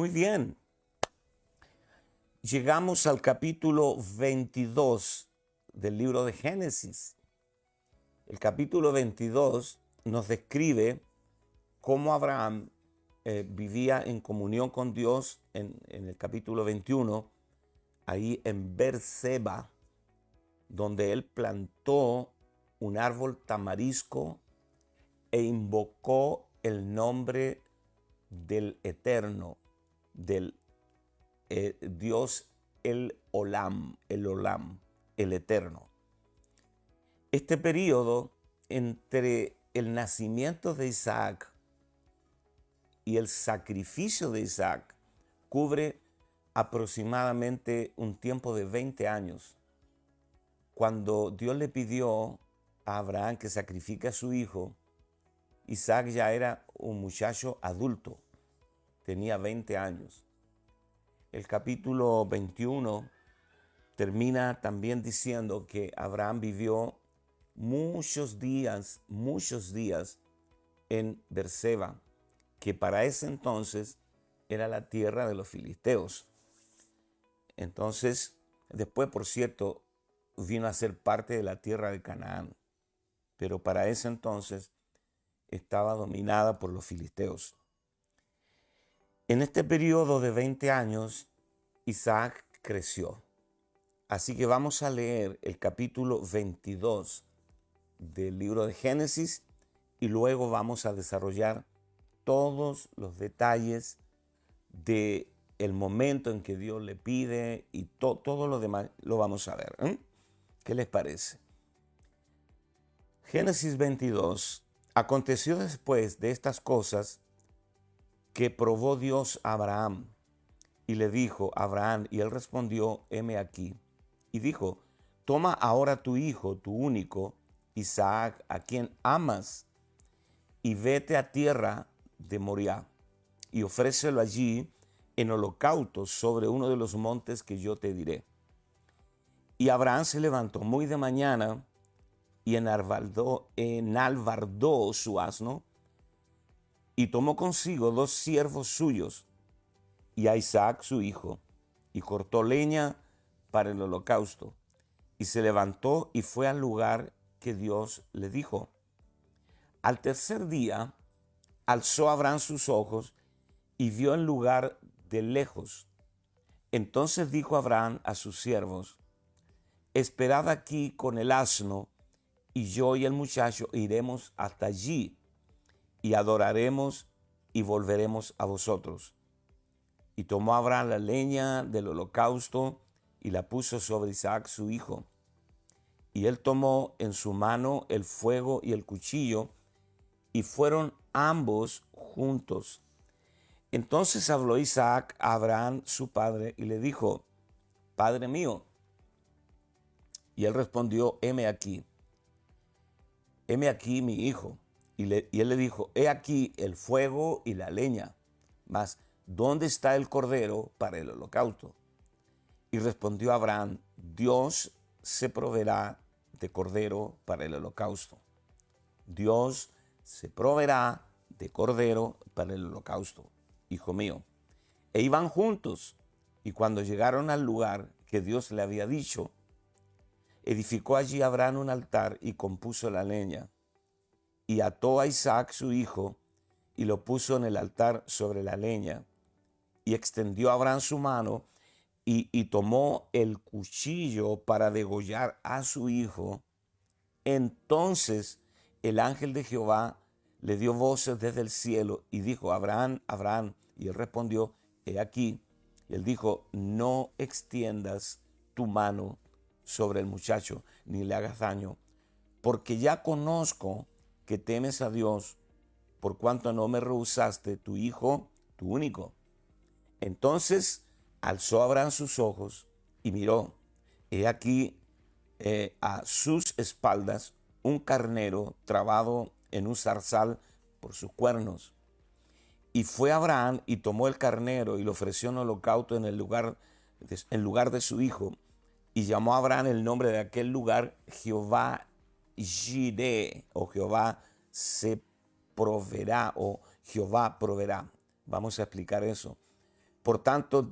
Muy bien. Llegamos al capítulo 22 del libro de Génesis. El capítulo 22 nos describe cómo Abraham vivía en comunión con Dios en el capítulo 21, ahí en Berseba, donde él plantó un árbol tamarisco e invocó el nombre del Eterno, del Dios el Olam, el Eterno. Este periodo entre el nacimiento de Isaac y el sacrificio de Isaac cubre aproximadamente un tiempo de 20 años. Cuando Dios le pidió a Abraham que sacrifique a su hijo, Isaac ya era un muchacho adulto, tenía 20 años. El capítulo 21 termina también diciendo que Abraham vivió muchos días en Berseba, que para ese entonces era la tierra de los filisteos. Entonces, después, por cierto, vino a ser parte de la tierra de Canaán, pero para ese entonces estaba dominada por los filisteos. En este periodo de 20 años, Isaac creció. Así que vamos a leer el capítulo 22 del libro de Génesis y luego vamos a desarrollar todos los detalles del momento en que Dios le pide y todo lo demás lo vamos a ver. ¿Qué les parece? Génesis 22. Aconteció después de estas cosas que probó Dios a Abraham y le dijo a Abraham, y él respondió, heme aquí. Y dijo, toma ahora tu hijo, tu único, Isaac, a quien amas, y vete a tierra de Moriah, y ofrécelo allí en holocausto sobre uno de los montes que yo te diré. Y Abraham se levantó muy de mañana y enalbardó su asno, y tomó consigo 2 siervos suyos, y a Isaac su hijo, y cortó leña para el holocausto, y se levantó y fue al lugar que Dios le dijo. Al tercer día alzó Abraham sus ojos y vio el lugar de lejos. Entonces dijo Abraham a sus siervos, esperad aquí con el asno, y yo y el muchacho iremos hasta allí, y adoraremos y volveremos a vosotros. Y tomó Abraham la leña del holocausto y la puso sobre Isaac su hijo. Y él tomó en su mano el fuego y el cuchillo, y fueron ambos juntos. Entonces habló Isaac a Abraham su padre y le dijo, Padre mío. Y él respondió, heme aquí mi hijo. Y él le dijo, he aquí el fuego y la leña, mas ¿dónde está el cordero para el holocausto? Y respondió Abraham, Dios se proveerá de cordero para el holocausto. Dios se proveerá de cordero para el holocausto, hijo mío. E iban juntos, y cuando llegaron al lugar que Dios le había dicho, edificó allí Abraham un altar y compuso la leña, y ató a Isaac su hijo, y lo puso en el altar sobre la leña. Y extendió Abraham su mano, y tomó el cuchillo para degollar a su hijo. Entonces el ángel de Jehová le dio voces desde el cielo y dijo, Abraham, Abraham. Y él respondió, he aquí. Y él dijo, no extiendas tu mano sobre el muchacho, ni le hagas daño, porque ya conozco que temes a Dios, por cuanto no me rehusaste tu hijo, tu único. Entonces alzó Abraham sus ojos y miró, he aquí a sus espaldas un carnero trabado en un zarzal por sus cuernos. Y fue Abraham y tomó el carnero y lo ofreció en holocausto en lugar de su hijo. Y llamó a Abraham el nombre de aquel lugar Jehová Jireh, o Jehová se proveerá, o Jehová proveerá. Vamos a explicar eso. Por tanto,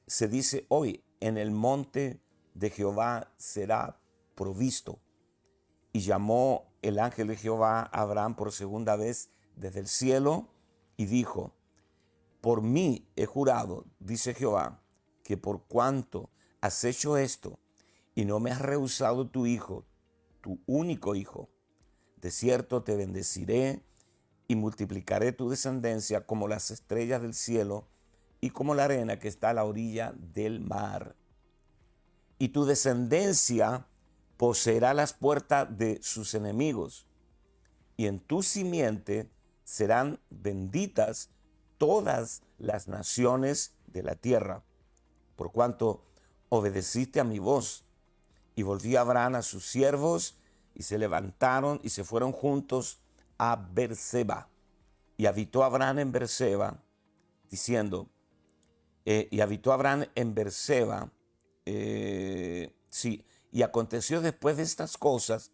se dice hoy, en el monte de Jehová será provisto. Y llamó el ángel de Jehová a Abraham por segunda vez desde el cielo y dijo, por mí he jurado, dice Jehová, que por cuanto has hecho esto y no me has rehusado tu hijo, tu único hijo, de cierto te bendeciré y multiplicaré tu descendencia como las estrellas del cielo y como la arena que está a la orilla del mar. Y tu descendencia poseerá las puertas de sus enemigos, y en tu simiente serán benditas todas las naciones de la tierra, por cuanto obedeciste a mi voz. Y volvió Abraham a sus siervos, y se levantaron y se fueron juntos a Berseba. Y habitó Abraham en Berseba, diciendo, y habitó Abraham en Berseba, sí, y aconteció después de estas cosas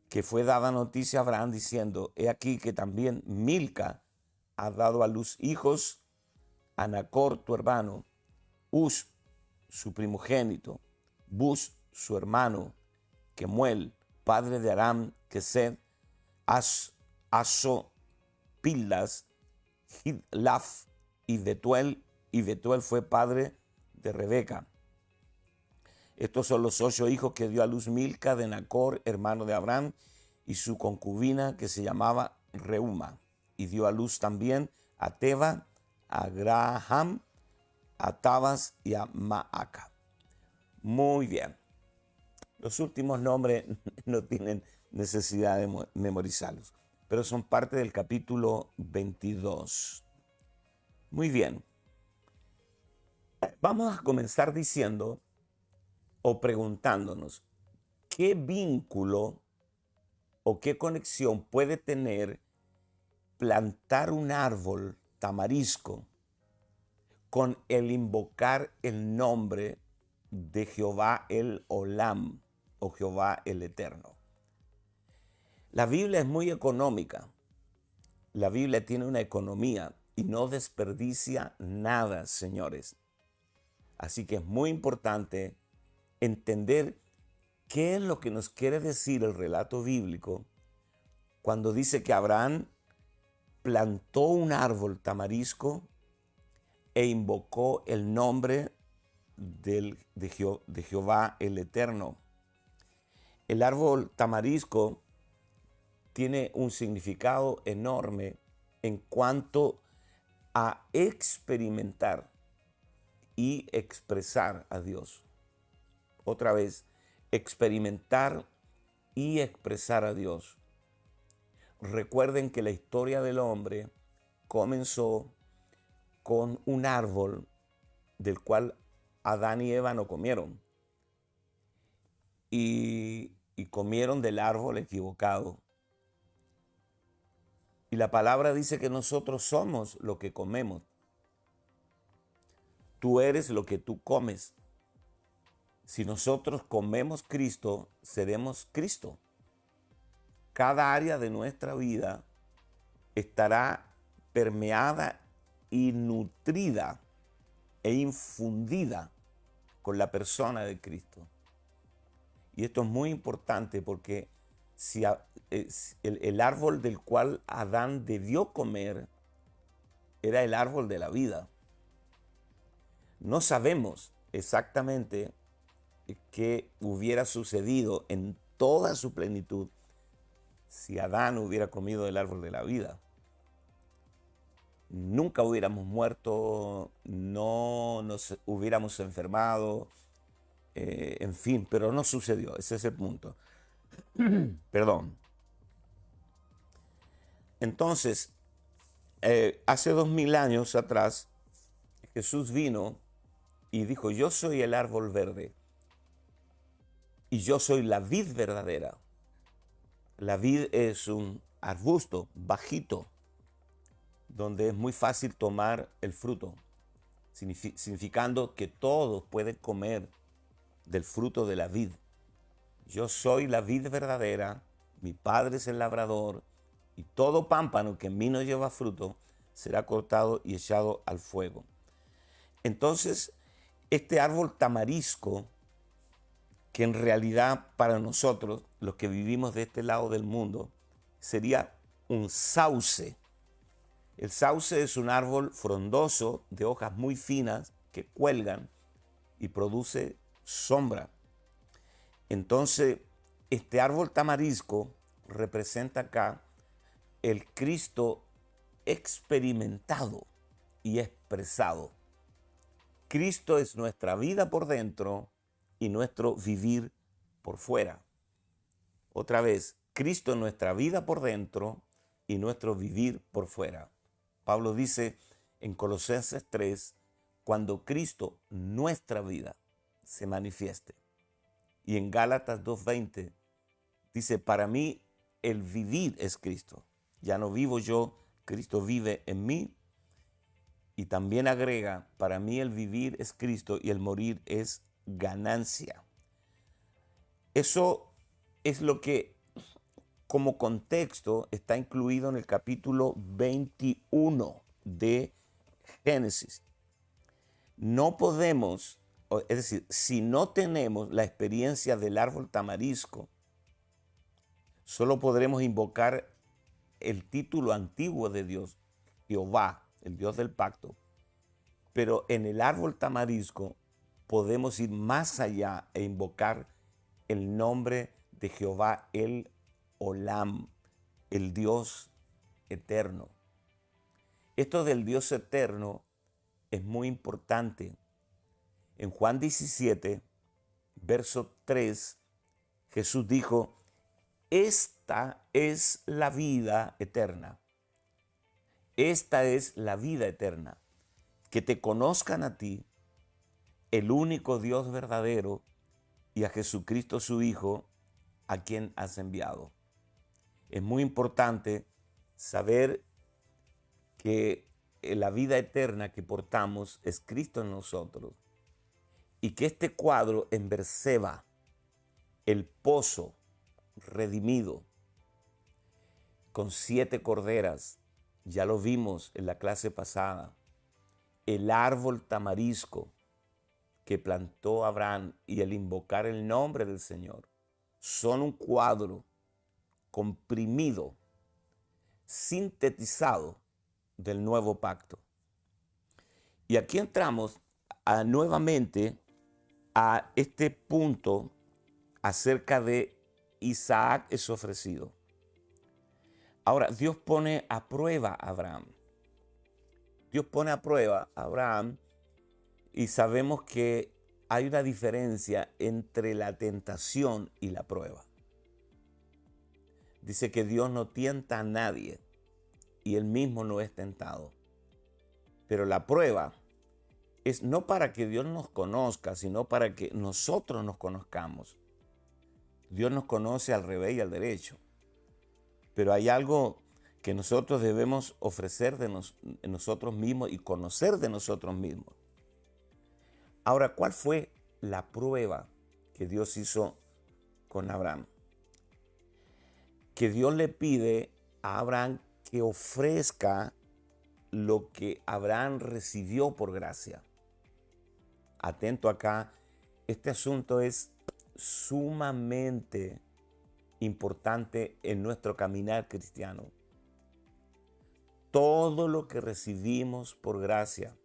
que fue dada noticia a Abraham diciendo, he aquí que también Milca ha dado a luz hijos a Nacor tu hermano, Uz su primogénito, Buz su hermano, Kemuel, padre de Aram, Kesed, Aso, Pildas, Hidlaf y Betuel fue padre de Rebeca. Estos son los 8 hijos que dio a luz Milca de Nacor, hermano de Abraham, y su concubina que se llamaba Reuma. Y dio a luz también a Teba, a Graham, a Tabas y a Maaca. Muy bien. Los últimos nombres no tienen necesidad de memorizarlos, pero son parte del capítulo 22. Muy bien. Vamos a comenzar diciendo o preguntándonos, ¿qué vínculo o qué conexión puede tener plantar un árbol tamarisco con el invocar el nombre de Jehová el Olam o Jehová el Eterno? La Biblia es muy económica. La Biblia tiene una economía y no desperdicia nada, señores. Así que es muy importante entender qué es lo que nos quiere decir el relato bíblico cuando dice que Abraham plantó un árbol tamarisco e invocó el nombre de Jehová el Eterno. El árbol tamarisco tiene un significado enorme en cuanto a experimentar y expresar a Dios. Otra vez, experimentar y expresar a Dios. Recuerden que la historia del hombre comenzó con un árbol del cual Adán y Eva no comieron. Y comieron del árbol equivocado. Y la palabra dice que nosotros somos lo que comemos. Tú eres lo que tú comes. Si nosotros comemos Cristo, seremos Cristo. Cada área de nuestra vida estará permeada y nutrida e infundida con la persona de Cristo. Y esto es muy importante porque si el árbol del cual Adán debió comer era el árbol de la vida. No sabemos exactamente qué hubiera sucedido en toda su plenitud si Adán hubiera comido del árbol de la vida. Nunca hubiéramos muerto, no nos hubiéramos enfermado, en fin, pero no sucedió, ese es el punto. Perdón. Entonces, hace 2000 años atrás, Jesús vino y dijo, yo soy el árbol verde y yo soy la vid verdadera. La vid es un arbusto bajito, donde es muy fácil tomar el fruto, significando que todos pueden comer del fruto de la vid. Yo soy la vid verdadera, mi Padre es el labrador, y todo pámpano que en mí no lleva fruto será cortado y echado al fuego. Entonces, este árbol tamarisco, que en realidad para nosotros, los que vivimos de este lado del mundo, sería un sauce. El sauce es un árbol frondoso de hojas muy finas que cuelgan y produce sombra. Entonces, este árbol tamarisco representa acá el Cristo experimentado y expresado. Cristo es nuestra vida por dentro y nuestro vivir por fuera. Otra vez, Cristo es nuestra vida por dentro y nuestro vivir por fuera. Pablo dice en Colosenses 3, cuando Cristo, nuestra vida, se manifieste. Y en Gálatas 2:20 dice, para mí el vivir es Cristo. Ya no vivo yo, Cristo vive en mí. Y también agrega, para mí el vivir es Cristo y el morir es ganancia. Eso es lo que como contexto está incluido en el capítulo 21 de Génesis. No podemos, es decir, si no tenemos la experiencia del árbol tamarisco, solo podremos invocar el título antiguo de Dios, Jehová, el Dios del pacto. Pero en el árbol tamarisco podemos ir más allá e invocar el nombre de Jehová, el Olam, el Dios eterno. Esto del Dios eterno es muy importante. En Juan 17, verso 3, Jesús dijo, esta es la vida eterna. Esta es la vida eterna. Que te conozcan a ti, el único Dios verdadero, y a Jesucristo su Hijo, a quien has enviado. Es muy importante saber que la vida eterna que portamos es Cristo en nosotros y que este cuadro en Berseba, el pozo redimido, con 7 corderas, ya lo vimos en la clase pasada, el árbol tamarisco que plantó Abraham y el invocar el nombre del Señor, son un cuadro comprimido, sintetizado del nuevo pacto. Y aquí entramos nuevamente a este punto acerca de Isaac es ofrecido. Ahora, Dios pone a prueba a Abraham. Dios pone a prueba a Abraham y sabemos que hay una diferencia entre la tentación y la prueba. Dice que Dios no tienta a nadie y él mismo no es tentado. Pero la prueba es no para que Dios nos conozca, sino para que nosotros nos conozcamos. Dios nos conoce al revés y al derecho. Pero hay algo que nosotros debemos ofrecer de nosotros mismos y conocer de nosotros mismos. Ahora, ¿cuál fue la prueba que Dios hizo con Abraham? Que Dios le pide a Abraham que ofrezca lo que Abraham recibió por gracia. Atento acá, este asunto es sumamente importante en nuestro caminar cristiano. Todo lo que recibimos por gracia,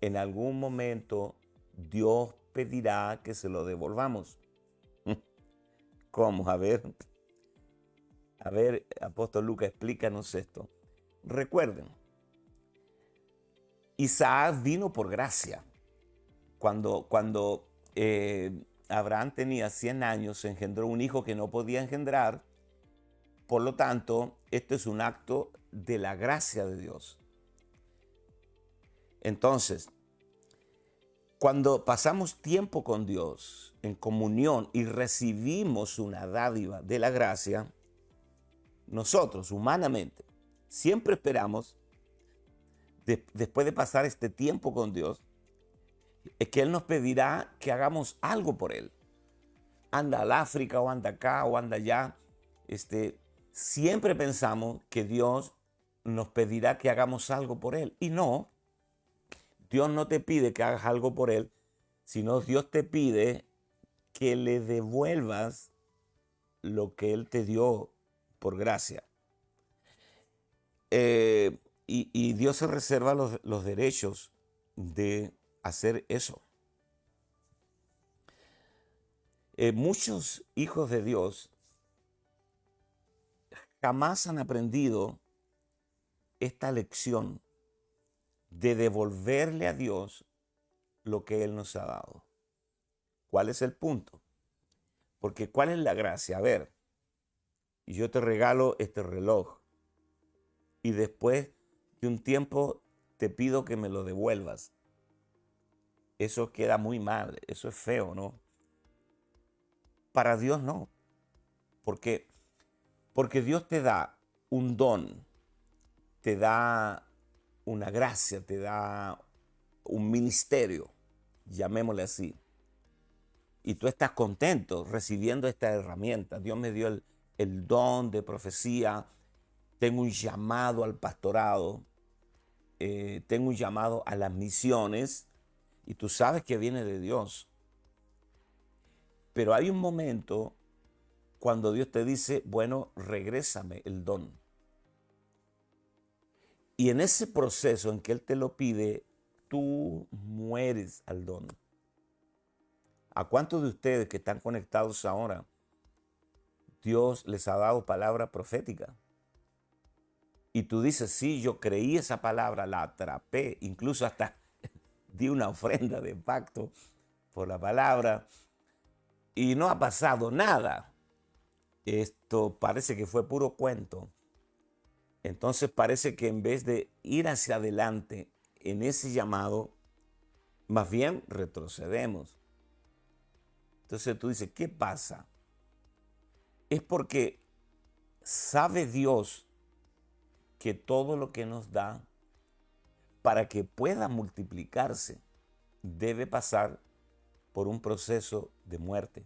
en algún momento Dios pedirá que se lo devolvamos. ¿Cómo? A ver, Apóstol Lucas, explícanos esto. Recuerden, Isaac vino por gracia. Cuando Abraham tenía 100 años, engendró un hijo que no podía engendrar. Por lo tanto, esto es un acto de la gracia de Dios. Entonces, cuando pasamos tiempo con Dios en comunión y recibimos una dádiva de la gracia, nosotros humanamente siempre esperamos, después de pasar este tiempo con Dios, es que Él nos pedirá que hagamos algo por Él. Anda al África o anda acá o anda allá. Siempre pensamos que Dios nos pedirá que hagamos algo por Él. Y no, Dios no te pide que hagas algo por Él, sino Dios te pide que le devuelvas lo que Él te dio por gracia. Y Dios se reserva los derechos de hacer eso. Muchos hijos de Dios jamás han aprendido esta lección de devolverle a Dios lo que Él nos ha dado. ¿Cuál es el punto? Porque ¿cuál es la gracia? A ver, yo te regalo este reloj y después de un tiempo te pido que me lo devuelvas. Eso queda muy mal, eso es feo, ¿no? Para Dios no. ¿Por qué? Porque Dios te da un don, te da una gracia, te da un ministerio, llamémosle así. Y tú estás contento recibiendo esta herramienta. Dios me dio el don de profecía, tengo un llamado al pastorado, tengo un llamado a las misiones, y tú sabes que viene de Dios. Pero hay un momento cuando Dios te dice, bueno, regrésame el don. Y en ese proceso en que Él te lo pide, tú mueres al don. ¿A cuántos de ustedes que están conectados ahora, Dios les ha dado palabra profética? Y tú dices, sí, yo creí esa palabra, la atrapé, incluso hasta di una ofrenda de pacto por la palabra y no ha pasado nada. Esto parece que fue puro cuento. Entonces parece que en vez de ir hacia adelante en ese llamado, más bien retrocedemos. Entonces tú dices, ¿qué pasa? Es porque sabe Dios que todo lo que nos da, para que pueda multiplicarse, debe pasar por un proceso de muerte.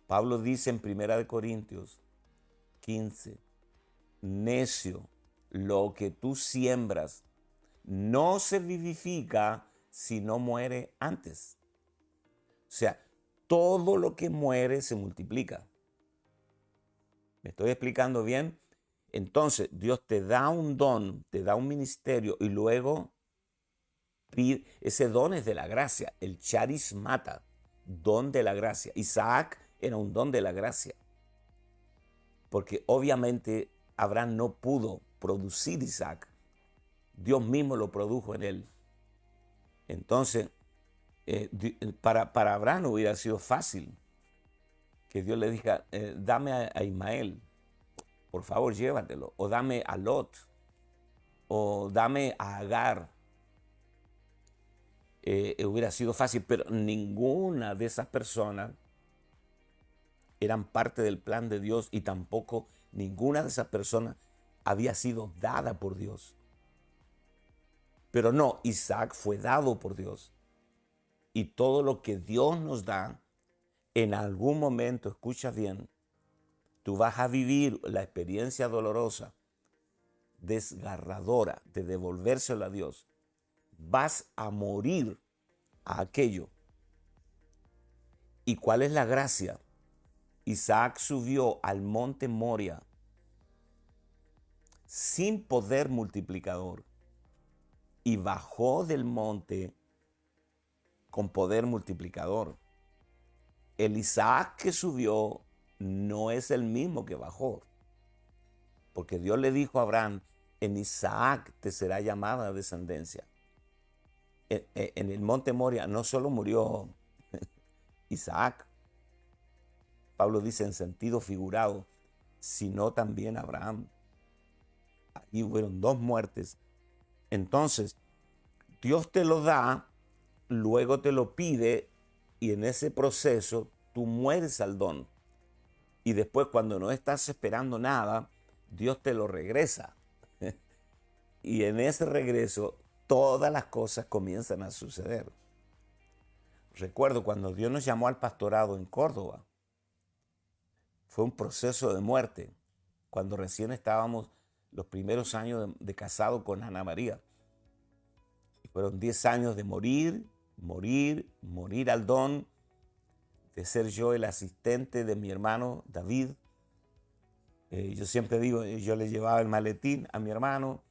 Pablo dice en 1 Corintios 15, necio, lo que tú siembras no se vivifica si no muere antes. O sea, todo lo que muere se multiplica. ¿Me estoy explicando bien? Entonces, Dios te da un don, te da un ministerio y luego ese don es de la gracia, el charismata, don de la gracia. Isaac era un don de la gracia, porque obviamente Abraham no pudo producir Isaac, Dios mismo lo produjo en él. Entonces, para Abraham hubiera sido fácil que Dios le dijera, dame a Ismael, por favor llévatelo, o dame a Lot, o dame a Agar. Hubiera sido fácil, pero ninguna de esas personas eran parte del plan de Dios y tampoco ninguna de esas personas había sido dada por Dios. Pero no, Isaac fue dado por Dios. Y todo lo que Dios nos da, en algún momento, escucha bien, tú vas a vivir la experiencia dolorosa, desgarradora, de devolvérselo a Dios. Vas a morir a aquello. ¿Y cuál es la gracia? Isaac subió al monte Moria sin poder multiplicador y bajó del monte con poder multiplicador. El Isaac que subió no es el mismo que bajó, porque Dios le dijo a Abraham, en Isaac te será llamada descendencia. En el monte Moria no solo murió Isaac, Pablo dice en sentido figurado, sino también Abraham. Allí hubieron dos muertes. Entonces, Dios te lo da, luego te lo pide y en ese proceso tú mueres al don. Y después cuando no estás esperando nada, Dios te lo regresa. Y en ese regreso todas las cosas comienzan a suceder. Recuerdo cuando Dios nos llamó al pastorado en Córdoba, fue un proceso de muerte, cuando recién estábamos los primeros años de casado con Ana María. Fueron 10 años de morir, morir, morir al don, de ser yo el asistente de mi hermano David. Yo siempre digo, yo le llevaba el maletín a mi hermano,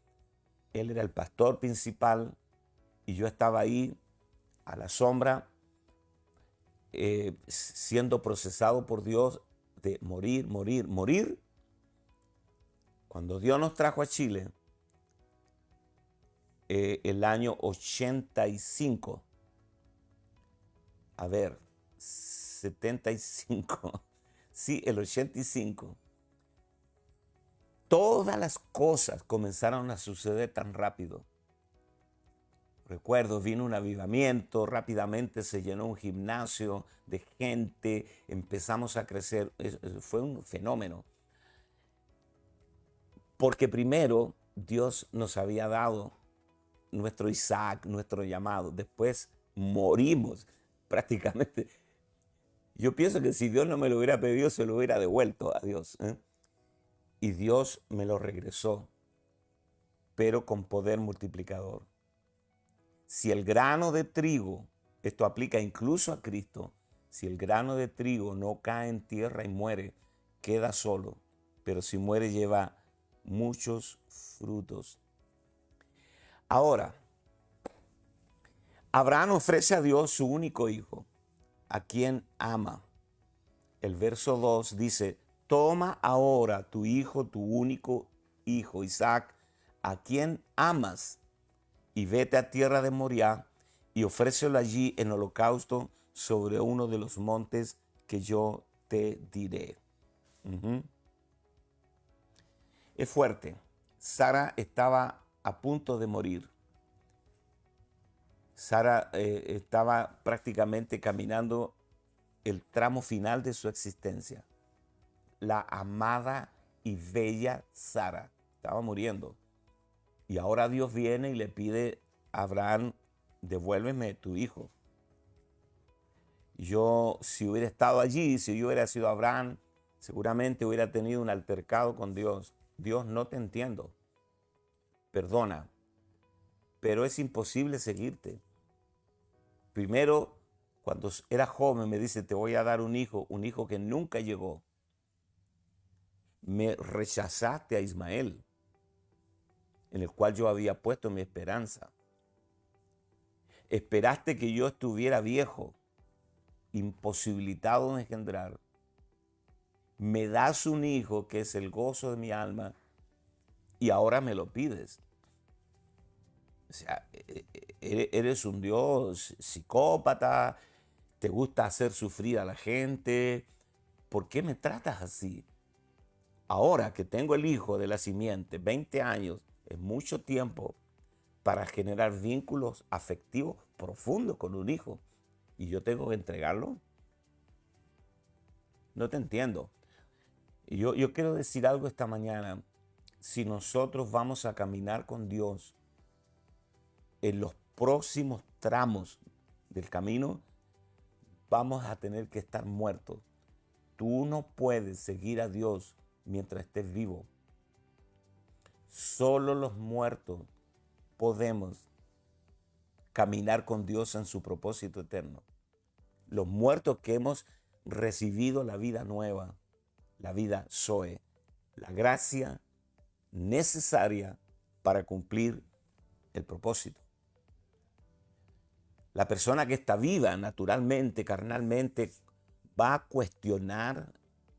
él era el pastor principal y yo estaba ahí a la sombra, siendo procesado por Dios de morir, morir, morir. Cuando Dios nos trajo a Chile, el año 85, a ver, 75, sí, el 85, todas las cosas comenzaron a suceder tan rápido. Recuerdo, vino un avivamiento, rápidamente se llenó un gimnasio de gente, empezamos a crecer, fue un fenómeno. Porque primero Dios nos había dado nuestro Isaac, nuestro llamado, después morimos prácticamente. Yo pienso que si Dios no me lo hubiera pedido, se lo hubiera devuelto a Dios, ¿eh? Y Dios me lo regresó, pero con poder multiplicador. Si el grano de trigo, esto aplica incluso a Cristo, si el grano de trigo no cae en tierra y muere, queda solo, pero si muere lleva muchos frutos. Ahora, Abraham ofrece a Dios su único hijo, a quien ama. El verso 2 dice, toma ahora tu hijo, tu único hijo, Isaac, a quien amas, y vete a tierra de Moriah y ofrécelo allí en holocausto sobre uno de los montes que yo te diré. Es fuerte. Sara estaba a punto de morir. Sara estaba prácticamente caminando el tramo final de su existencia. La amada y bella Sara estaba muriendo. Y ahora Dios viene y le pide a Abraham, devuélveme tu hijo. Yo, si hubiera estado allí, si yo hubiera sido Abraham, seguramente hubiera tenido un altercado con Dios. Dios, no te entiendo. Perdona, pero es imposible seguirte. Primero, cuando era joven, me dice, te voy a dar un hijo que nunca llegó. Me rechazaste a Ismael, en el cual yo había puesto mi esperanza. Esperaste que yo estuviera viejo, imposibilitado de engendrar. Me das un hijo que es el gozo de mi alma y ahora me lo pides. O sea, eres un Dios psicópata, te gusta hacer sufrir a la gente. ¿Por qué me tratas así? Ahora que tengo el hijo de la simiente, 20 años, es mucho tiempo para generar vínculos afectivos profundos con un hijo. ¿Y yo tengo que entregarlo? No te entiendo. Yo quiero decir algo esta mañana. Si nosotros vamos a caminar con Dios en los próximos tramos del camino, vamos a tener que estar muertos. Tú no puedes seguir a Dios mientras estés vivo. Solo los muertos podemos caminar con Dios en su propósito eterno. Los muertos que hemos recibido la vida nueva, la vida Zoe, la gracia necesaria para cumplir el propósito. La persona que está viva naturalmente, carnalmente, va a cuestionar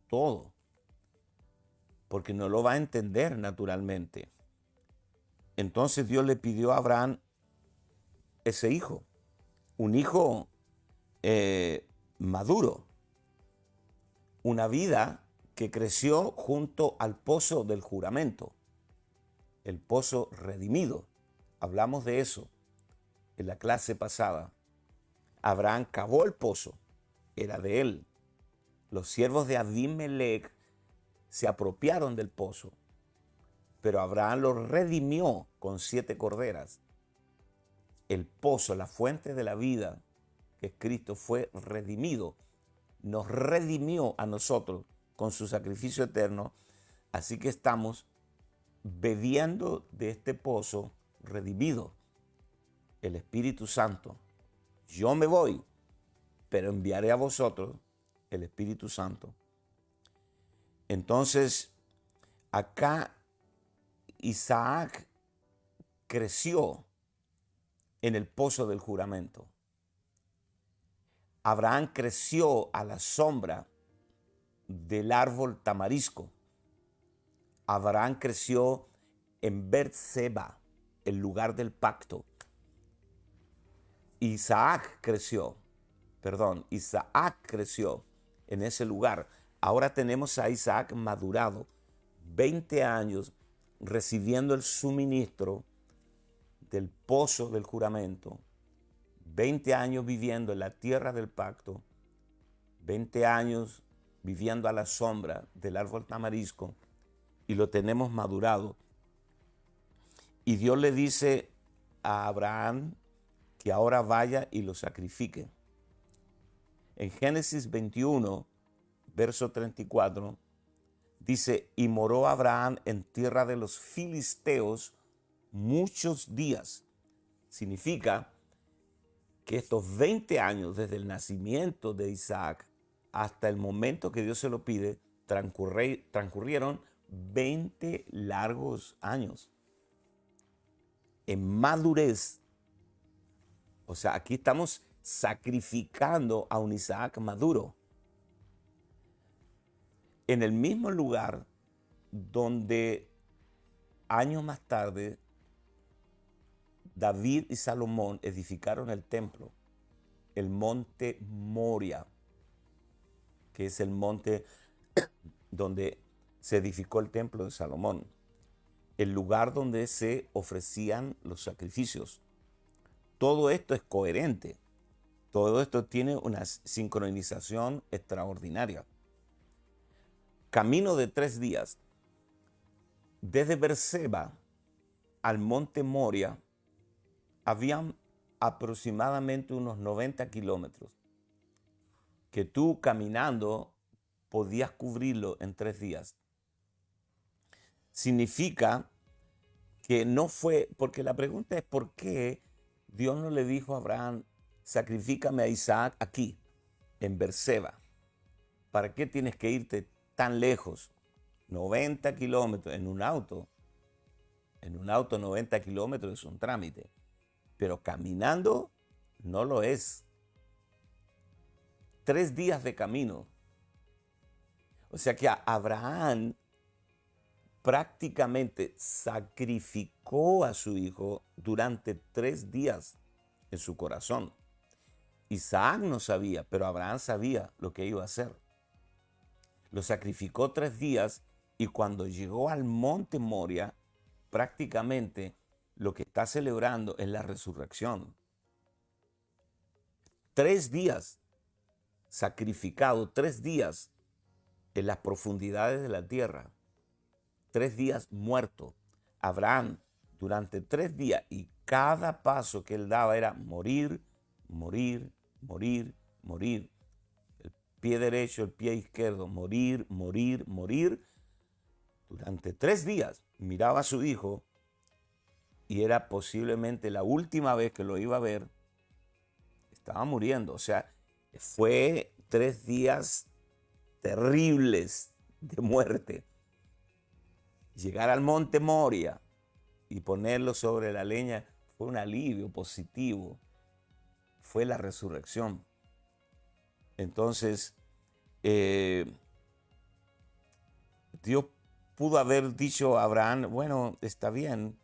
todo, porque no lo va a entender naturalmente. Entonces Dios le pidió a Abraham ese hijo, un hijo maduro, una vida que creció junto al pozo del juramento, el pozo redimido. Hablamos de eso en la clase pasada. Abraham cavó el pozo, era de él. Los siervos de Abimelech se apropiaron del pozo, pero Abraham lo redimió con 7 corderas. El pozo, la fuente de la vida, que es Cristo, fue redimido. Nos redimió a nosotros con su sacrificio eterno. Así que estamos bebiendo de este pozo redimido. el Espíritu Santo. Yo me voy, pero enviaré a vosotros el Espíritu Santo. Entonces, acá Isaac creció en el pozo del juramento. Abraham creció a la sombra del árbol tamarisco. Abraham creció en Berseba, el lugar del pacto. Isaac creció en ese lugar. Ahora tenemos a Isaac madurado, 20 años recibiendo el suministro del pozo del juramento, 20 años viviendo en la tierra del pacto, 20 años viviendo a la sombra del árbol tamarisco, y lo tenemos madurado. Y Dios le dice a Abraham que ahora vaya y lo sacrifique. En Génesis 21, verso 34, dice, y moró Abraham en tierra de los filisteos muchos días. Significa que estos 20 años, desde el nacimiento de Isaac hasta el momento que Dios se lo pide, transcurrieron 20 largos años. En madurez. O sea, aquí estamos sacrificando a un Isaac maduro. En el mismo lugar donde años más tarde David y Salomón edificaron el templo, el monte Moria, que es el monte donde se edificó el templo de Salomón, el lugar donde se ofrecían los sacrificios. Todo esto es coherente, todo esto tiene una sincronización extraordinaria. Camino de 3 días, desde Berseba al monte Moria, habían aproximadamente unos 90 kilómetros, que tú caminando podías cubrirlo en 3 días. Significa que no fue, porque la pregunta es ¿por qué Dios no le dijo a Abraham, sacrifícame a Isaac aquí, en Berseba? ¿Para qué tienes que irte tan lejos? 90 kilómetros en un auto. En un auto 90 kilómetros es un trámite, pero caminando no lo es. 3 días de camino. O sea que Abraham prácticamente sacrificó a su hijo durante 3 días en su corazón. Isaac no sabía, pero Abraham sabía lo que iba a hacer. Lo sacrificó 3 días y cuando llegó al monte Moria, prácticamente lo que está celebrando es la resurrección. 3 días sacrificado, 3 días en las profundidades de la tierra, 3 días muerto. Abraham durante 3 días, y cada paso que él daba era morir, morir, morir, morir. El pie derecho, el pie izquierdo, morir, morir, morir. Durante 3 días miraba a su hijo y era posiblemente la última vez que lo iba a ver. Estaba muriendo. O sea, fue 3 días terribles de muerte. Llegar al monte Moria y ponerlo sobre la leña fue un alivio positivo. Fue la resurrección. Entonces, Dios pudo haber dicho a Abraham, bueno, está bien,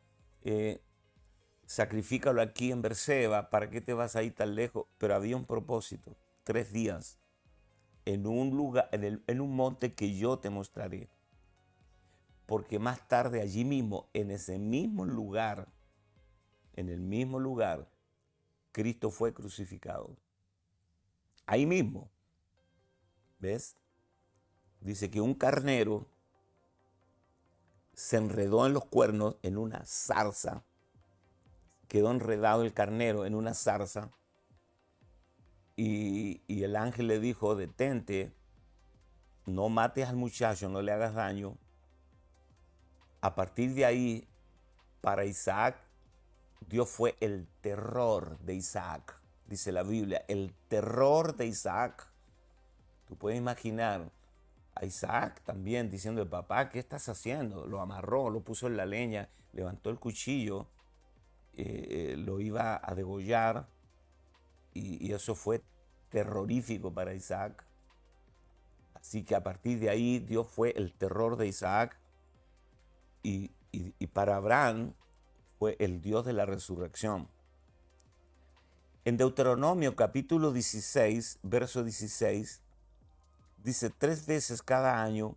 sacrifícalo aquí en Berseba, ¿para qué te vas a ir tan lejos? Pero había un propósito, 3 días, en un lugar, en un monte que yo te mostraré. Porque más tarde allí mismo, en ese mismo lugar, Cristo fue crucificado. Ahí mismo, ¿ves? Dice que un carnero se enredó en los cuernos en una zarza. Quedó enredado el carnero en una zarza. Y el ángel le dijo, detente, no mates al muchacho, no le hagas daño. A partir de ahí, para Isaac Dios fue el terror de Isaac, dice la Biblia, el terror de Isaac. Tú puedes imaginar a Isaac también diciendo, papá, ¿qué estás haciendo? Lo amarró, lo puso en la leña, levantó el cuchillo, lo iba a degollar y eso fue terrorífico para Isaac. Así que a partir de ahí Dios fue el terror de Isaac y para Abraham fue el Dios de la resurrección. En Deuteronomio capítulo 16, verso 16, dice, 3 veces cada año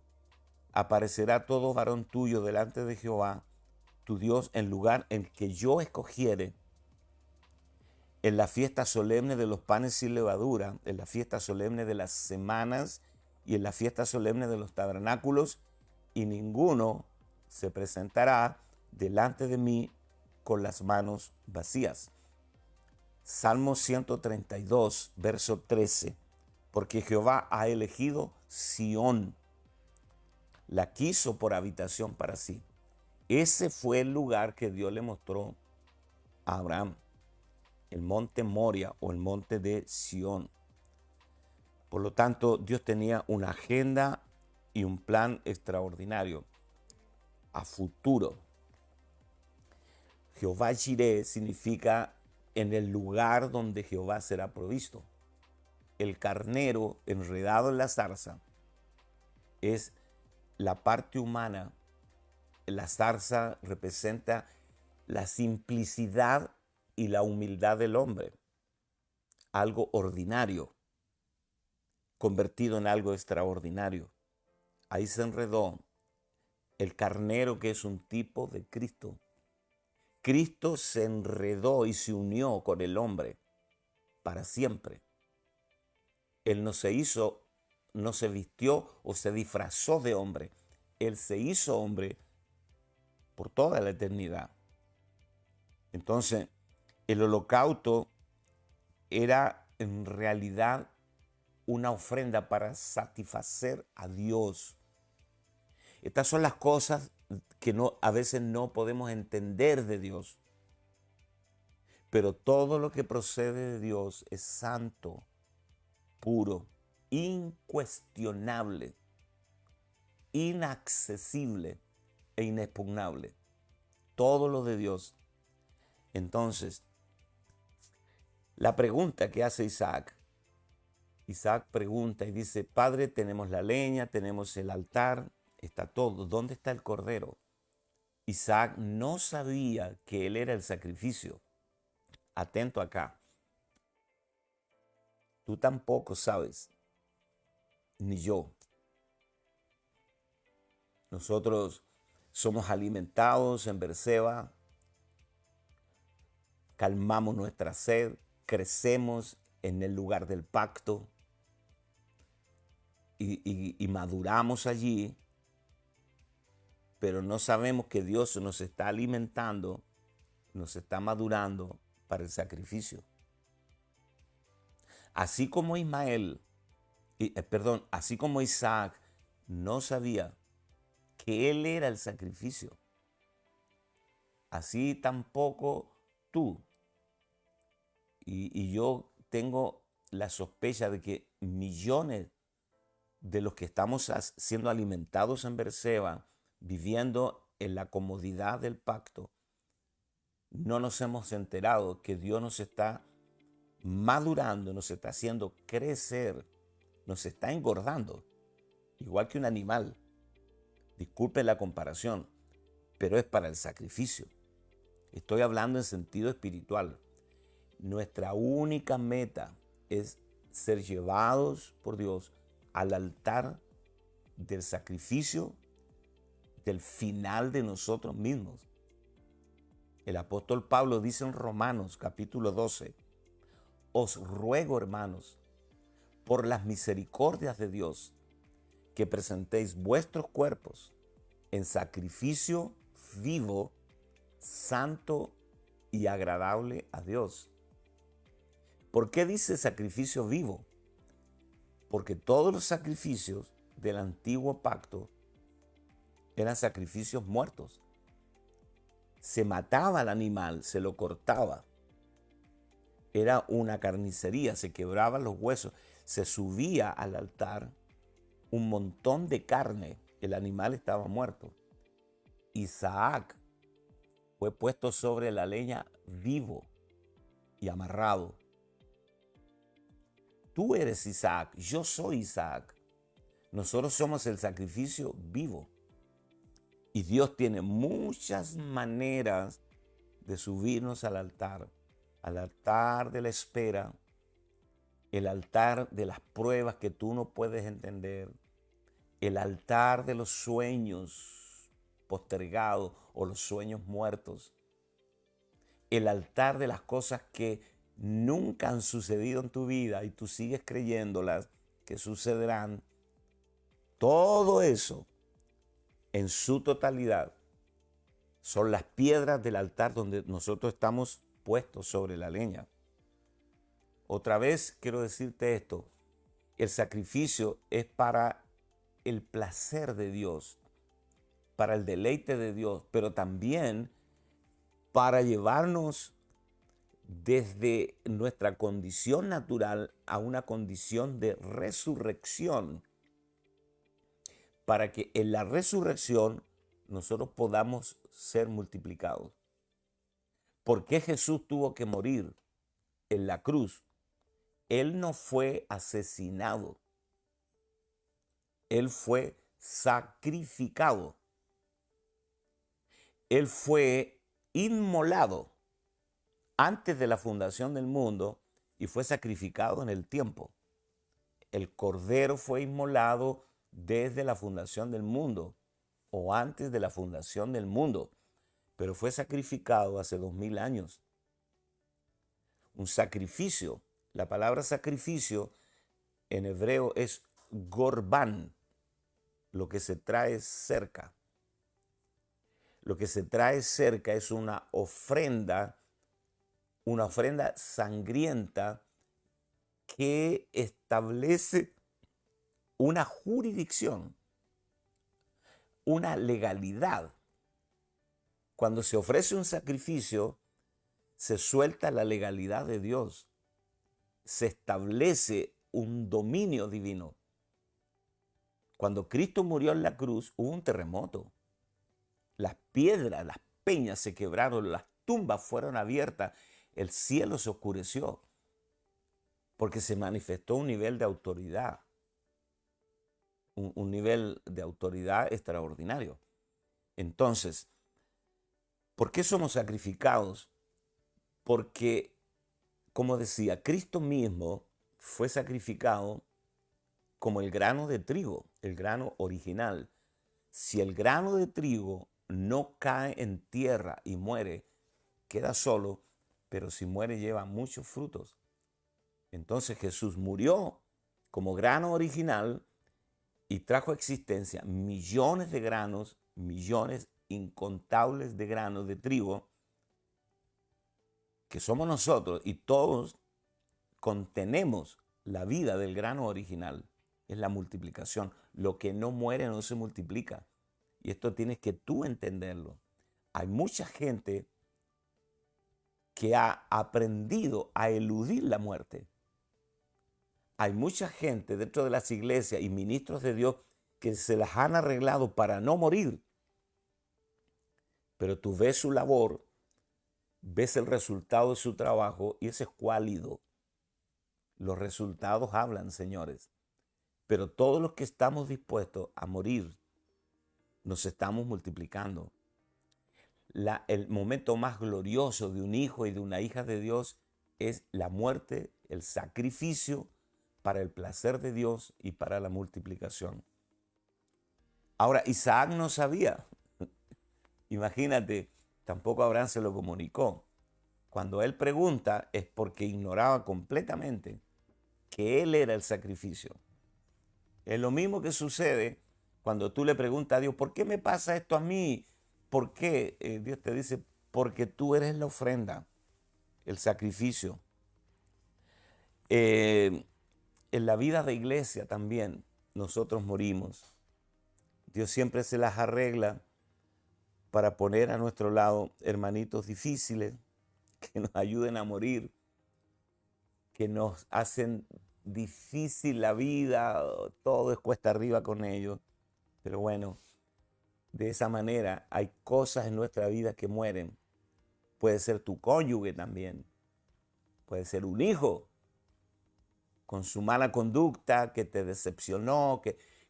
aparecerá todo varón tuyo delante de Jehová, tu Dios, en lugar en que yo escogiere, en la fiesta solemne de los panes sin levadura, en la fiesta solemne de las semanas y en la fiesta solemne de los tabernáculos, y ninguno se presentará delante de mí con las manos vacías. Salmo 132, verso 13. Porque Jehová ha elegido Sión, la quiso por habitación para sí. Ese fue el lugar que Dios le mostró a Abraham, el monte Moria o el monte de Sión. Por lo tanto, Dios tenía una agenda y un plan extraordinario a futuro. Jehová Jireh significa en el lugar donde Jehová será provisto. El carnero enredado en la zarza es la parte humana. La zarza representa la simplicidad y la humildad del hombre. Algo ordinario, convertido en algo extraordinario. Ahí se enredó el carnero, que es un tipo de Cristo. Cristo se enredó y se unió con el hombre para siempre. Él no se vistió o se disfrazó de hombre. Él se hizo hombre por toda la eternidad. Entonces, el holocausto era en realidad una ofrenda para satisfacer a Dios. Estas son las cosas que a veces no podemos entender de Dios. Pero todo lo que procede de Dios es santo, puro, incuestionable, inaccesible e inexpugnable. Todo lo de Dios. Entonces, la pregunta que hace Isaac pregunta y dice, Padre, tenemos la leña, tenemos el altar, está todo. ¿Dónde está el cordero? Isaac no sabía que él era el sacrificio. Atento acá. Tú tampoco sabes, ni yo. Nosotros somos alimentados en Berseba, calmamos nuestra sed, crecemos en el lugar del pacto y maduramos allí, pero no sabemos que Dios nos está alimentando, nos está madurando para el sacrificio. Así como así como Isaac no sabía que él era el sacrificio, así tampoco tú. Y yo tengo la sospecha de que millones de los que estamos siendo alimentados en Berseba, viviendo en la comodidad del pacto, no nos hemos enterado que Dios nos está madurando, nos está haciendo crecer, nos está engordando, igual que un animal. Disculpen la comparación, pero es para el sacrificio. Estoy hablando en sentido espiritual. Nuestra única meta es ser llevados por Dios al altar del sacrificio, del final de nosotros mismos. El apóstol Pablo dice en Romanos capítulo 12, os ruego, hermanos, por las misericordias de Dios, que presentéis vuestros cuerpos en sacrificio vivo, santo y agradable a Dios. ¿Por qué dice sacrificio vivo? Porque todos los sacrificios del antiguo pacto eran sacrificios muertos. se mataba al animal, se lo cortaba. Era una carnicería, se quebraban los huesos, se subía al altar un montón de carne, el animal estaba muerto. Isaac fue puesto sobre la leña vivo y amarrado. Tú eres Isaac, yo soy Isaac. Nosotros somos el sacrificio vivo. Y Dios tiene muchas maneras de subirnos al altar de la espera, el altar de las pruebas que tú no puedes entender, el altar de los sueños postergados o los sueños muertos, el altar de las cosas que nunca han sucedido en tu vida y tú sigues creyéndolas que sucederán. Todo eso en su totalidad son las piedras del altar donde nosotros estamos puestos sobre la leña. Otra vez quiero decirte esto, el sacrificio es para el placer de Dios, para el deleite de Dios, pero también para llevarnos desde nuestra condición natural a una condición de resurrección, para que en la resurrección nosotros podamos ser multiplicados. ¿Por qué Jesús tuvo que morir en la cruz? Él no fue asesinado, Él fue sacrificado, Él fue inmolado antes de la fundación del mundo y fue sacrificado en el tiempo. El cordero fue inmolado desde la fundación del mundo o antes de la fundación del mundo, pero fue sacrificado hace 2000 años. Un sacrificio, la palabra sacrificio en hebreo es gorbán, lo que se trae cerca. Lo que se trae cerca es una ofrenda sangrienta que establece una jurisdicción, una legalidad. Cuando se ofrece un sacrificio, se suelta la legalidad de Dios, se establece un dominio divino. Cuando Cristo murió en la cruz, hubo un terremoto. Las piedras, las peñas se quebraron, las tumbas fueron abiertas, el cielo se oscureció, porque se manifestó un nivel de autoridad, un nivel de autoridad extraordinario. Entonces, ¿por qué somos sacrificados? Porque, como decía, Cristo mismo fue sacrificado como el grano de trigo, el grano original. Si el grano de trigo no cae en tierra y muere, queda solo, pero si muere lleva muchos frutos. Entonces Jesús murió como grano original y trajo a existencia millones de granos, millones incontables de granos de trigo, que somos nosotros, y todos contenemos la vida del grano original. Es la multiplicación. Lo que no muere no se multiplica. Y esto tienes que tú entenderlo. Hay mucha gente que ha aprendido a eludir la muerte. Hay mucha gente dentro de las iglesias y ministros de Dios que se las han arreglado para no morir. Pero tú ves su labor, ves el resultado de su trabajo y ese es cuálido. Los resultados hablan, señores. Pero todos los que estamos dispuestos a morir, nos estamos multiplicando. El momento más glorioso de un hijo y de una hija de Dios es la muerte, el sacrificio para el placer de Dios y para la multiplicación. Ahora, Isaac no sabía. Imagínate, tampoco Abraham se lo comunicó. Cuando él pregunta es porque ignoraba completamente que él era el sacrificio. Es lo mismo que sucede cuando tú le preguntas a Dios, ¿por qué me pasa esto a mí? ¿Por qué? Dios te dice, porque tú eres la ofrenda, el sacrificio. En la vida de iglesia también nosotros morimos. Dios siempre se las arregla para poner a nuestro lado hermanitos difíciles que nos ayuden a morir, que nos hacen difícil la vida, todo es cuesta arriba con ellos. Pero bueno, de esa manera hay cosas en nuestra vida que mueren. Puede ser tu cónyuge también, puede ser un hijo con su mala conducta que te decepcionó,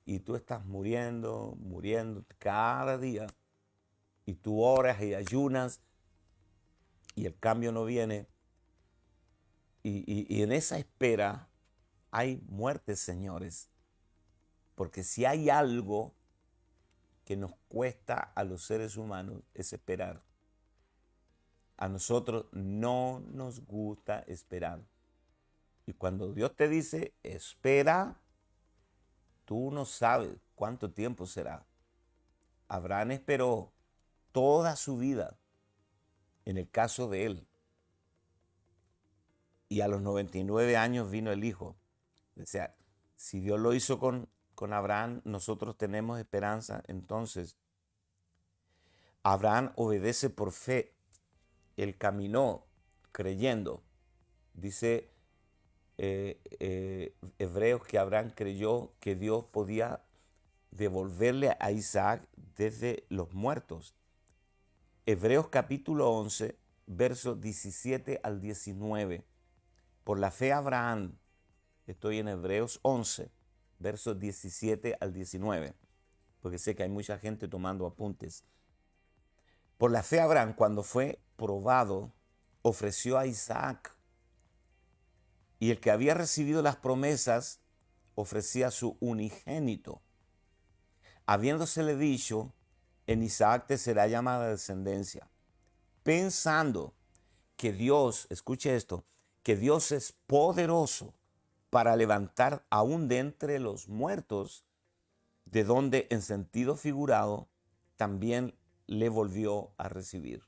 y tú estás muriendo, muriendo cada día. Y tú oras y ayunas y el cambio no viene. Y en esa espera hay muerte, señores. Porque si hay algo que nos cuesta a los seres humanos es esperar. A nosotros no nos gusta esperar. Y cuando Dios te dice, espera, tú no sabes cuánto tiempo será. Abraham esperó toda su vida, en el caso de él. Y a los 99 años vino el hijo. O sea, si Dios lo hizo con Abraham, nosotros tenemos esperanza. Entonces, Abraham obedece por fe. Él caminó creyendo. Dice Hebreos que Abraham creyó que Dios podía devolverle a Isaac desde los muertos. Hebreos capítulo 11, versos 17 al 19. Por la fe Abraham, estoy en Hebreos 11, versos 17 al 19, porque sé que hay mucha gente tomando apuntes. Por la fe Abraham, cuando fue probado, ofreció a Isaac. Y el que había recibido las promesas ofrecía a su unigénito, habiéndosele dicho, en Isaac te será llamada descendencia, pensando que Dios, escuche esto, que Dios es poderoso para levantar aún de entre los muertos, de donde en sentido figurado también le volvió a recibir.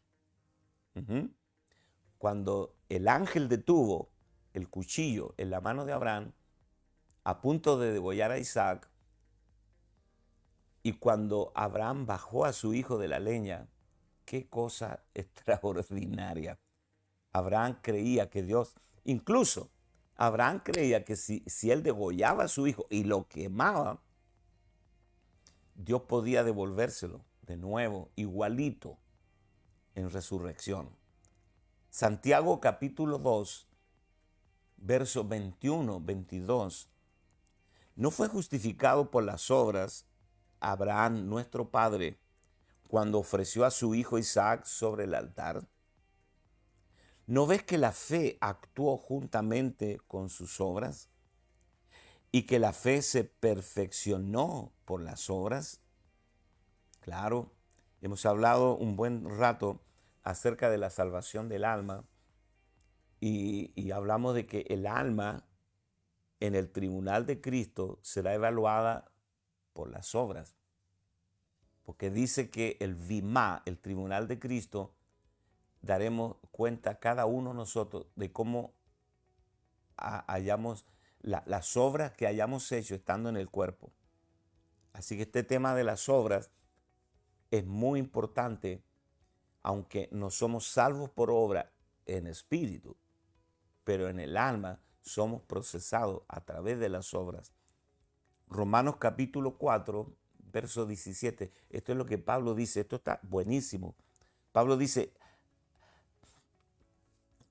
Cuando el ángel detuvo el cuchillo en la mano de Abraham, a punto de degollar a Isaac, y cuando Abraham bajó a su hijo de la leña, qué cosa extraordinaria. Abraham creía que Dios, incluso Abraham creía que si él degollaba a su hijo y lo quemaba, Dios podía devolvérselo de nuevo, igualito, en resurrección. Santiago capítulo 2, versos 21, 22. ¿No fue justificado por las obras Abraham, nuestro padre, cuando ofreció a su hijo Isaac sobre el altar? ¿No ves que la fe actuó juntamente con sus obras? ¿Y que la fe se perfeccionó por las obras? Claro, hemos hablado un buen rato acerca de la salvación del alma y hablamos de que el alma en el tribunal de Cristo será evaluada por las obras. Porque dice que el Vimá, el tribunal de Cristo, daremos cuenta cada uno de nosotros de cómo hayamos las obras que hayamos hecho estando en el cuerpo. Así que este tema de las obras es muy importante, aunque no somos salvos por obra en espíritu, pero en el alma somos procesados a través de las obras. Romanos capítulo 4, verso 17. Esto es lo que Pablo dice. Esto está buenísimo. Pablo dice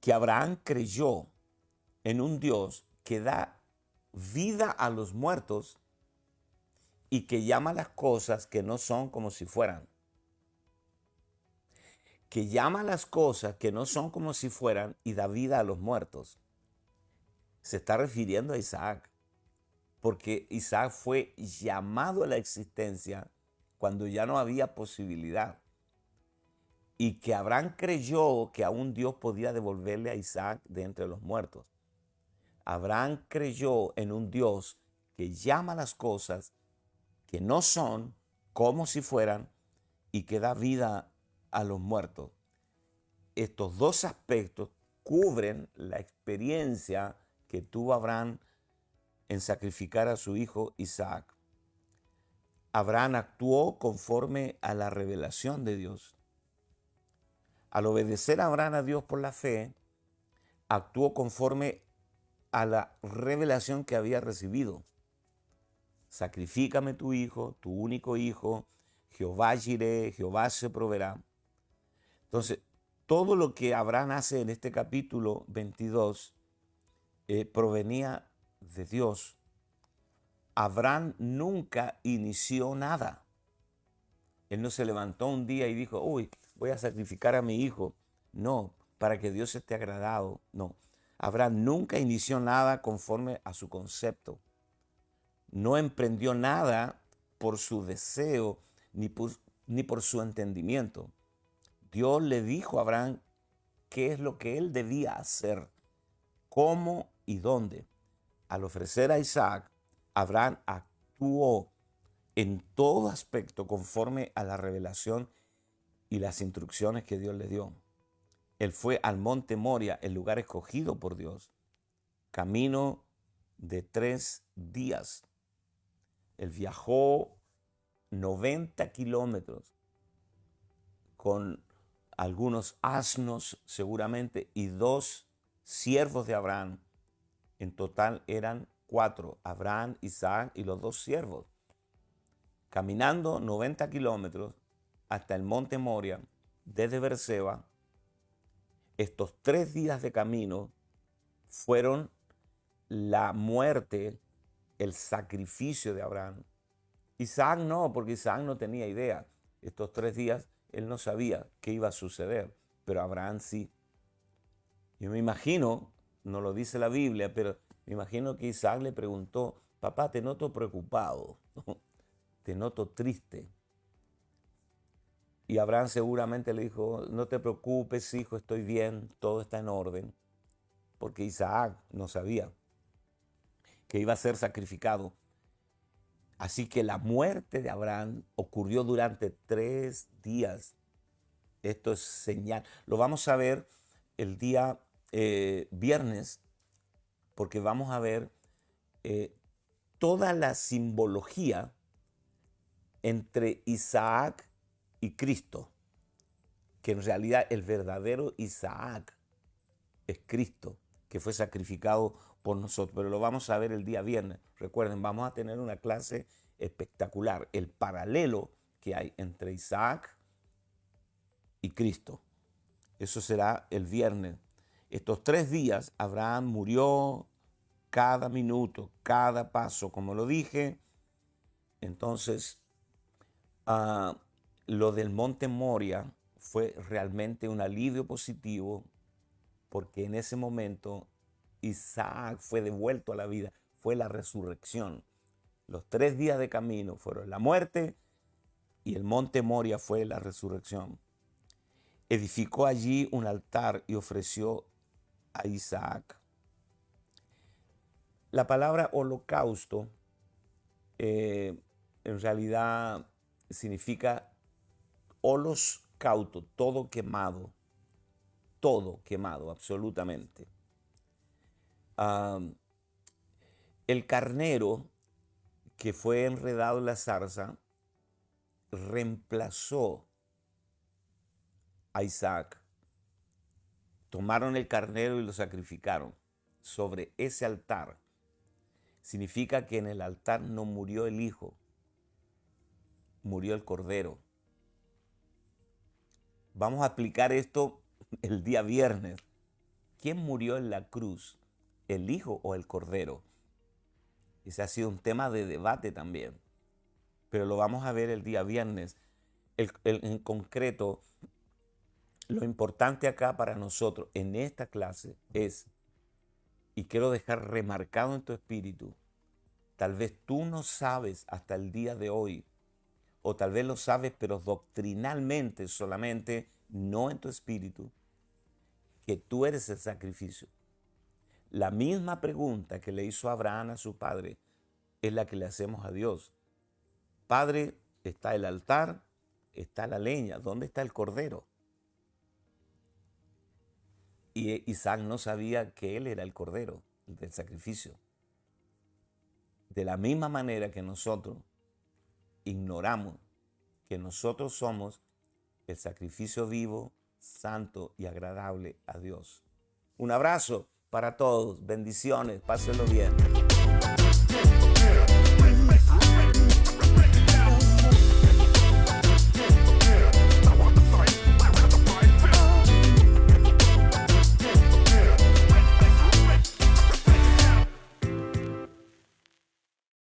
que Abraham creyó en un Dios que da vida a los muertos y que llama las cosas que no son como si fueran. Que llama las cosas que no son como si fueran y da vida a los muertos. Se está refiriendo a Isaac, porque Isaac fue llamado a la existencia cuando ya no había posibilidad. Y que Abraham creyó que aún Dios podía devolverle a Isaac de entre los muertos. Abraham creyó en un Dios que llama las cosas que no son como si fueran y que da vida a los muertos. Estos dos aspectos cubren la experiencia que tuvo Abraham en sacrificar a su hijo Isaac. Abraham actuó conforme a la revelación de Dios. Al obedecer a Abraham a Dios por la fe, actuó conforme a la revelación que había recibido. Sacrifícame tu hijo, tu único hijo, Jehová Jireh, Jehová se proveerá. Entonces, todo lo que Abraham hace en este capítulo 22 provenía de Dios. Abraham nunca inició nada. Él no se levantó un día y dijo, uy, voy a sacrificar a mi hijo. No, para que Dios esté agradado. No, Abraham nunca inició nada conforme a su concepto. No emprendió nada por su deseo ni por su entendimiento. Dios le dijo a Abraham qué es lo que él debía hacer, cómo y dónde. Al ofrecer a Isaac, Abraham actuó en todo aspecto conforme a la revelación y las instrucciones que Dios le dio. Él fue al monte Moria, el lugar escogido por Dios, camino de 3 días. Él viajó 90 kilómetros con algunos asnos seguramente y 2 siervos de Abraham. En total eran 4, Abraham, Isaac y los 2 siervos. Caminando 90 kilómetros hasta el monte Moria, desde Beerseba, estos 3 días de camino fueron la muerte, el sacrificio de Abraham. Isaac no, porque Isaac no tenía idea. Estos 3 días él no sabía qué iba a suceder, pero Abraham sí. Yo me imagino, no lo dice la Biblia, pero me imagino que Isaac le preguntó, papá, te noto preocupado, te noto triste. Y Abraham seguramente le dijo, no te preocupes, hijo, estoy bien, todo está en orden. Porque Isaac no sabía que iba a ser sacrificado. Así que la muerte de Abraham ocurrió durante 3 días. Esto es señal. Lo vamos a ver el día viernes, porque vamos a ver toda la simbología entre Isaac y Cristo, que en realidad el verdadero Isaac es Cristo, que fue sacrificado por nosotros. Pero lo vamos a ver el día viernes. Recuerden, vamos a tener una clase espectacular, el paralelo que hay entre Isaac y Cristo. Eso será el viernes. Estos 3 días Abraham murió cada minuto, cada paso, como lo dije. Entonces, lo del monte Moria fue realmente un alivio positivo, porque en ese momento Isaac fue devuelto a la vida, fue la resurrección. Los 3 días de camino fueron la muerte y el monte Moria fue la resurrección. Edificó allí un altar y ofreció a Isaac. La palabra holocausto en realidad significa holos cauto, todo quemado, absolutamente. El carnero que fue enredado en la zarza reemplazó a Isaac. Tomaron el carnero y lo sacrificaron sobre ese altar. Significa que en el altar no murió el hijo, murió el cordero. Vamos a explicar esto el día viernes. ¿Quién murió en la cruz? ¿El hijo o el cordero? Ese ha sido un tema de debate también, pero lo vamos a ver el día viernes. En concreto, lo importante acá para nosotros en esta clase es, y quiero dejar remarcado en tu espíritu, tal vez tú no sabes hasta el día de hoy, o tal vez lo sabes, pero doctrinalmente solamente, no en tu espíritu, que tú eres el sacrificio. La misma pregunta que le hizo Abraham a su padre es la que le hacemos a Dios. Padre, está el altar, está la leña, ¿dónde está el cordero? Y Isaac no sabía que él era el cordero del sacrificio. De la misma manera que nosotros ignoramos que nosotros somos el sacrificio vivo, santo y agradable a Dios. Un abrazo para todos. Bendiciones. Pásenlo bien.